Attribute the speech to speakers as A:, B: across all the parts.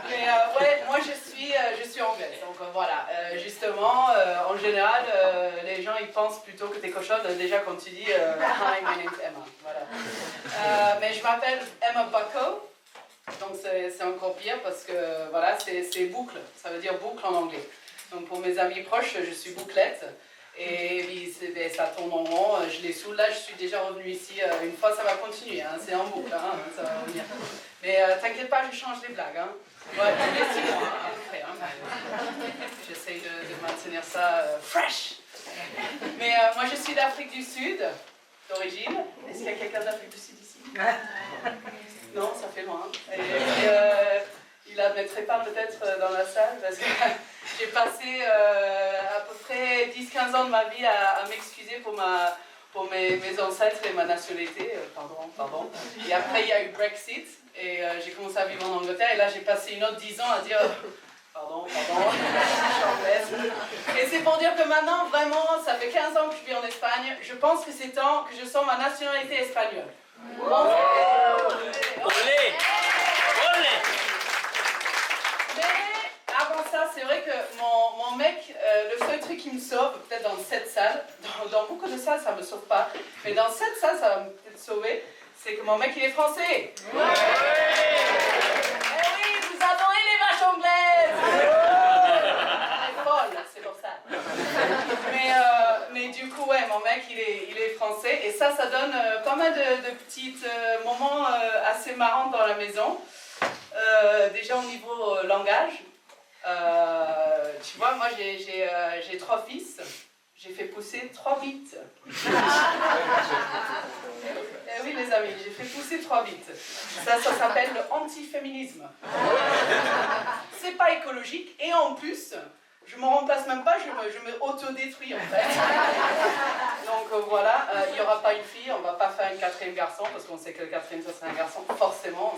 A: Mais ouais, moi je suis anglaise, donc voilà. Justement, en général, les gens ils pensent plutôt que t'es cochonne déjà quand tu dis Hi, my name's Emma. Voilà. Mais je m'appelle Emma Bucko, donc c'est encore pire parce que voilà, c'est boucle, ça veut dire boucle en anglais. Donc pour mes amis proches, je suis bouclette. Et puis, ça tourne en rond, je les saoule. Là, je suis déjà revenue ici une fois, ça va continuer, hein, c'est en boucle, hein, ça va revenir. Mais t'inquiète pas, je change les blagues. Hein. Ouais, tous les 6 mois, après. Hein, j'essaye de maintenir ça fresh. Mais moi, je suis d'Afrique du Sud, d'origine. Est-ce qu'il y a quelqu'un d'Afrique du Sud ici? Non, ça fait loin. Il admettrait pas peut-être dans la salle parce que j'ai passé à peu près 10-15 ans de ma vie à m'excuser pour mes ancêtres et ma nationalité. Pardon. Et après il y a eu Brexit et j'ai commencé à vivre en Angleterre et là j'ai passé une autre 10 ans à dire pardon, je suis anglaise. Et c'est pour dire que maintenant vraiment ça fait 15 ans que je vis en Espagne. Je pense que c'est temps que je sens ma nationalité espagnole.
B: Olé!
A: Mais avant ça, c'est vrai que mon mec, le seul truc qui me sauve, peut-être dans cette salle, dans beaucoup de salles ça ne me sauve pas, mais dans cette salle ça va me peut-être sauver, c'est que mon mec il est français. Eh oui, vous adorez les vaches anglaises. Elle est folle, c'est pour ça. Mais du coup, ouais, mon mec il est français et ça donne pas mal de petits moments assez marrants dans la maison. Déjà au niveau langage, tu vois, moi j'ai 3 fils, j'ai fait pousser 3 bites. Eh oui les amis, j'ai fait pousser 3 bites. Ça s'appelle le antiféminisme. C'est pas écologique et en plus, je me remplace même pas, je me autodétruis en fait. Donc voilà, il n'y aura pas une fille, on va pas faire un 4e garçon parce qu'on sait que le 4e ça serait un garçon. Forcément,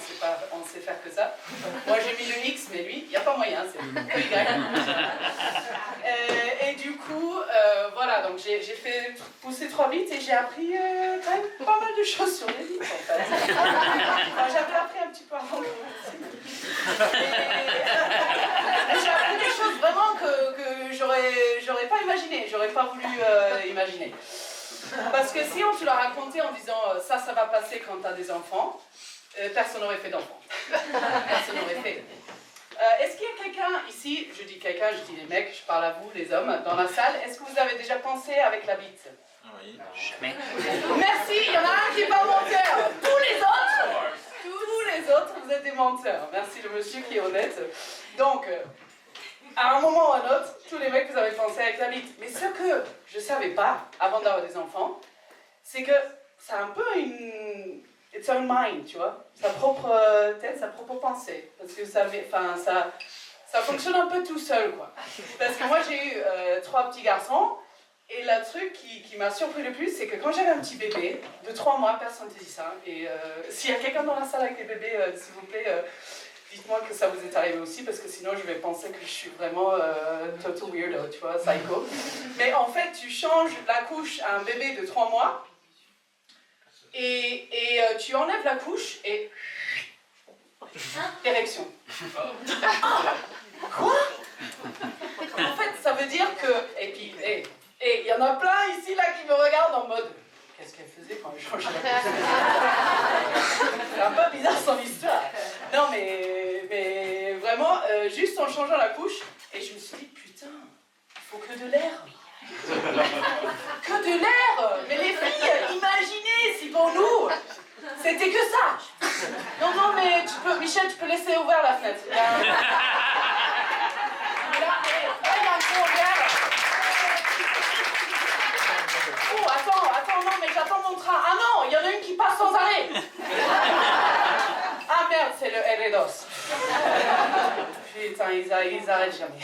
A: on sait faire que ça. Moi j'ai mis le X, mais lui, il n'y a pas moyen, c'est que Y. Et du coup, voilà, donc j'ai fait pousser 3 bites et j'ai appris quand même pas mal de choses sur les bites en fait. J'avais appris un petit peu avant aussi. J'ai appris des choses vraiment que j'aurais pas imaginé, j'aurais pas voulu imaginer. Parce que si on te l'a raconté en disant ça va passer quand tu as des enfants, personne n'aurait fait d'enfants. Personne n'aurait fait. Est-ce qu'il y a quelqu'un ici, je dis quelqu'un, je dis les mecs, je parle à vous, les hommes, dans la salle, est-ce que vous avez déjà pensé avec la bite?
B: Oui. Jamais.
A: Merci, il y en a un qui est pas menteur. Tous les autres, vous êtes des menteurs. Merci le monsieur qui est honnête. Donc, à un moment ou à un autre, tous les mecs, vous avez pensé avec la bite. Mais ce que je savais pas, avant d'avoir des enfants, c'est que ça a un peu une... It's own mind, tu vois, sa propre tête, sa propre pensée. Parce que ça fonctionne un peu tout seul, quoi. Parce que moi, j'ai eu 3 petits garçons, et le truc qui m'a surpris le plus, c'est que quand j'avais un petit bébé, de 3 mois, personne ne te dit ça. Et s'il y a quelqu'un dans la salle avec des bébés, s'il vous plaît, dites-moi que ça vous est arrivé aussi, parce que sinon je vais penser que je suis vraiment total weirdo, tu vois, psycho. Mais en fait, tu changes la couche à un bébé de 3 mois, et tu enlèves la couche, et... érection. Quoi? En fait, ça veut dire que... Et puis, il y en a plein ici, là, qui me regardent en mode... Qu'est-ce qu'elle faisait quand elle changeait la couche? C'est un peu bizarre son histoire. Non, mais vraiment, juste en changeant la couche, et je me suis dit, putain, il faut que de l'air. Que de l'air. Mais les filles, imaginez si pour nous, c'était que ça. Non, mais Michel, tu peux laisser ouvert la fenêtre. Là, il y a un gros verre. Oh, attends, non, mais j'attends mon train. Ah non, il y en a une qui passe sans arrêt. Ah merde, c'est le Herredos. Putain, ils arrêtent jamais.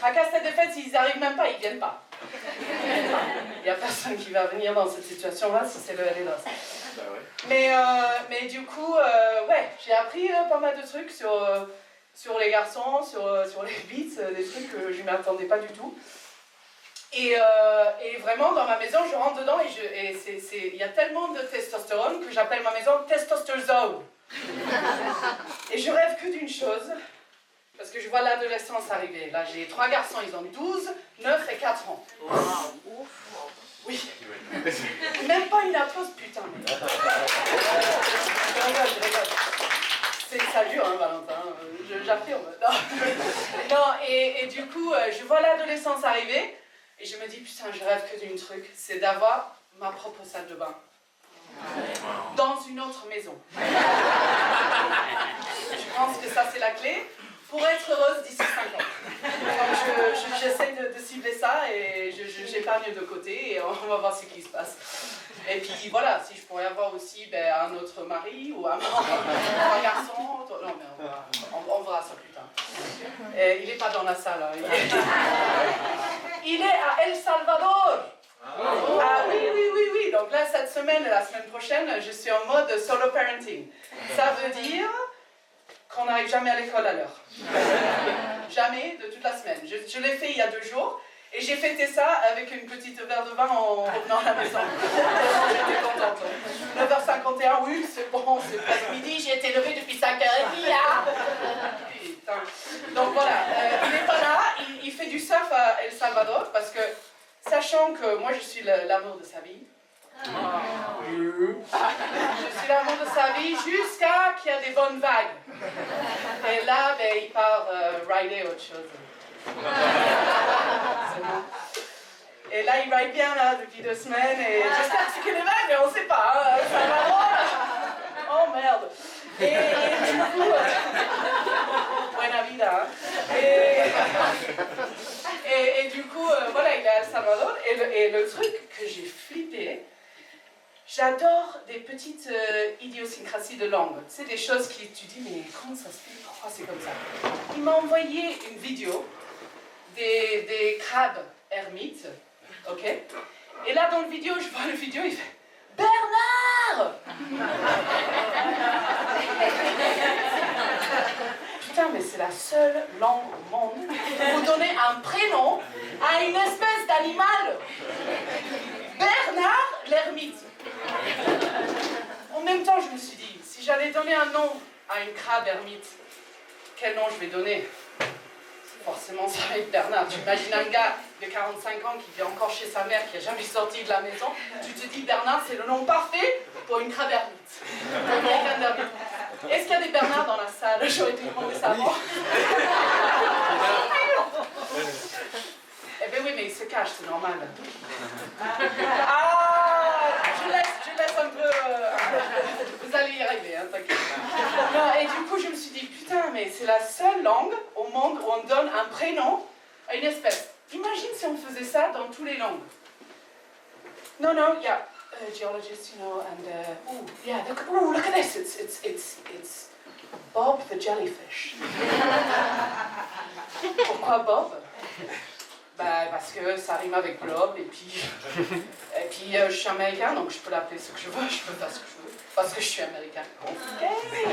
A: À Castel-des-Fêtes, s'ils arrivent même pas, ils viennent pas. Il n'y a personne qui va venir dans cette situation-là si c'est le Herredos. Mais du coup, ouais, j'ai appris pas mal de trucs sur les garçons, sur les beats, des trucs que je ne m'attendais pas du tout. Et vraiment, dans ma maison, je rentre dedans et il y a tellement de testostérone que j'appelle ma maison Testosterone. Et je rêve que d'une chose, parce que je vois l'adolescence arriver. Là, j'ai 3 garçons, ils ont 12, 9 et 4 ans. Wow. Oui. Même pas une applause, putain. Je rigole. Ça dure, hein, Valentin. J'affirme. Non, et du coup, je vois l'adolescence arriver, et je me dis, putain, je rêve que d'une truc, c'est d'avoir ma propre salle de bain. Dans une autre maison. Je pense que ça, c'est la clé pour être heureuse d'ici 5 ans. Donc j'essaie de cibler ça et j'épargne de côté et on va voir ce qui se passe. Et puis voilà, si je pourrais avoir aussi un autre mari ou un garçon. Non, mais on verra ça plus tard. Et il n'est pas dans la salle. Hein. Il est à El Salvador. Ah oui. Donc là, cette semaine et la semaine prochaine, je suis en mode solo parenting. Ça veut dire qu'on n'arrive jamais à l'école à l'heure. Jamais de toute la semaine. Je l'ai fait il y a 2 jours et j'ai fêté ça avec une petite verre de vin en revenant à la maison. J'étais contente. 9h51, oui, c'est bon, c'est presque midi, j'ai été levée depuis 5h30. Hein. Putain. Donc voilà, il n'est pas là, il fait du surf à El Salvador parce que, sachant que moi je suis l'amour de sa vie, je suis l'amour de sa vie jusqu'à qu'il y a des bonnes vagues. Et là, il part rider autre chose. C'est bon. Et là, il ride bien là depuis 2 semaines et j'espère que c'est que des vagues, mais on ne sait pas. Hein, ça va drôle. Oh merde. Et du coup, buena vida. Et du coup, voilà, il est à El Salvador. Et le truc que j'ai flippé, j'adore des petites idiosyncrasies de langue. C'est des choses qui, tu dis, mais comment ça se fait? Pourquoi c'est comme ça? Il m'a envoyé une vidéo des crabes ermites, ok? Et là, dans la vidéo, je vois la vidéo, il fait Bernard! Putain, mais c'est la seule langue au monde où vous donnez un prénom à une espèce d'animal. Bernard l'ermite. En même temps, je me suis dit, si j'allais donner un nom à une crabe ermite, quel nom je vais donner? Forcément, ça va être Bernard. Tu imagines un gars de 45 ans qui vit encore chez sa mère, qui n'a jamais sorti de la maison, tu te dis Bernard, c'est le nom parfait pour une crabe ermite. Est-ce qu'il y a des Bernards dans la salle? J'aurais dû demander ça avant. Eh bien oui, mais il se cache, c'est normal. Je laisse un peu... Vous allez y arriver, hein, t'inquiète. Non, et du coup, je me suis dit, putain, mais c'est la seule langue au monde où on donne un prénom à une espèce. Imagine si on faisait ça dans toutes les langues. No, yeah. Geologist, you know, and look at this. It's Bob the jellyfish. Pourquoi Bob? Parce que ça rime avec blob et puis je suis américain, donc je peux l'appeler ce que je veux, je peux faire ce que je veux parce que je suis américain. Okay.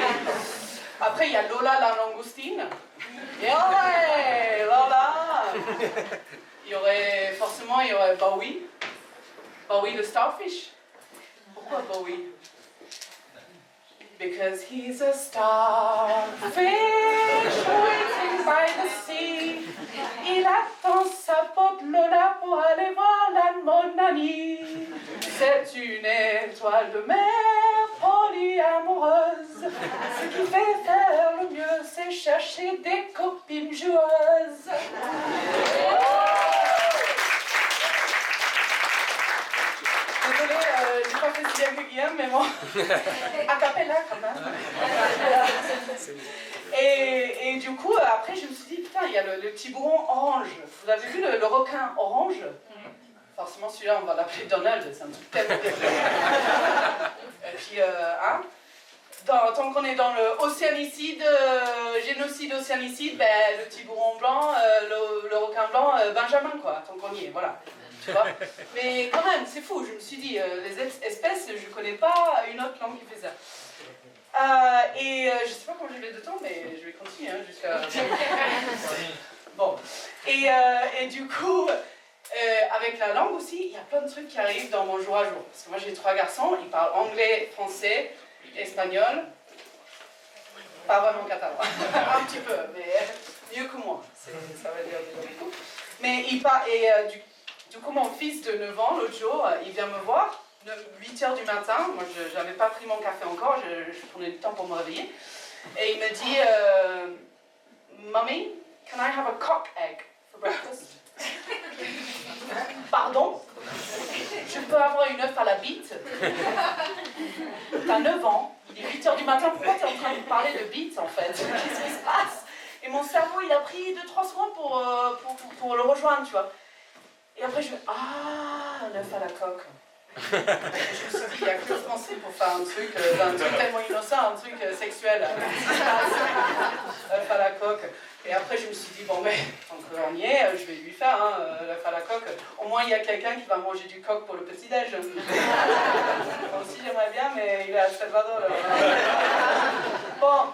A: Après il y a Lola la langoustine. Et ouais, Lola. Il y aurait Bowie le starfish. Pourquoi Bowie? Because he's a starfish waiting by the sea. Il attend sa pote Lola pour aller voir l'anémone. C'est une étoile de mer polyamoureuse. Ce qui fait faire le mieux, c'est chercher des copines joueuses. Désolée, j'ai pas fait si bien que Guillaume, mais bon, a cappella quand même. Et du coup, après, je me suis dit, putain, il y a le tiburon orange. Vous avez vu le requin orange? Forcément, celui-là, on va l'appeler Donald, c'est un truc tellement Et puis, tant qu'on est dans le génocide océanicide, le tiburon blanc, le requin blanc, Benjamin, quoi, tant qu'on y est, voilà. Tu vois. Mais quand même, c'est fou, je me suis dit, les espèces, je ne connais pas une autre langue qui fait ça. Je ne sais pas comment j'ai le de temps, mais je vais continuer hein, jusqu'à... Bon. Et du coup, avec la langue aussi, il y a plein de trucs qui arrivent dans mon jour à jour. Parce que moi j'ai 3 garçons, ils parlent anglais, français, espagnol. Pas vraiment catalan. Un petit peu, mais mieux que moi. Ça va dire déjà beaucoup. Mais du coup, mon fils de 9 ans, l'autre jour, il vient me voir, 8h du matin. Moi, je n'avais pas pris mon café encore, je prenais du temps pour me réveiller. Et il me dit, Mommy, can I have a cock egg for breakfast? Pardon? Je peux avoir une œuf à la bite? T'as 9 ans, il est 8h du matin, pourquoi t'es en train de parler de bite en fait? Qu'est-ce qui se passe? Et mon cerveau, il a pris 2-3 secondes pour le rejoindre, tu vois. Et après, je me dis, ah, un œuf à la coque. Je me suis dit, il n'y a que le français pour faire un truc tellement innocent, un truc sexuel. Œuf à la coque. Et après, je me suis dit, bon, mais tant qu'on y est, je vais lui faire l'œuf à la coque. Au moins, il y a quelqu'un qui va manger du coq pour le petit-déj. Moi aussi, j'aimerais bien, mais il est à Salvador. Bon.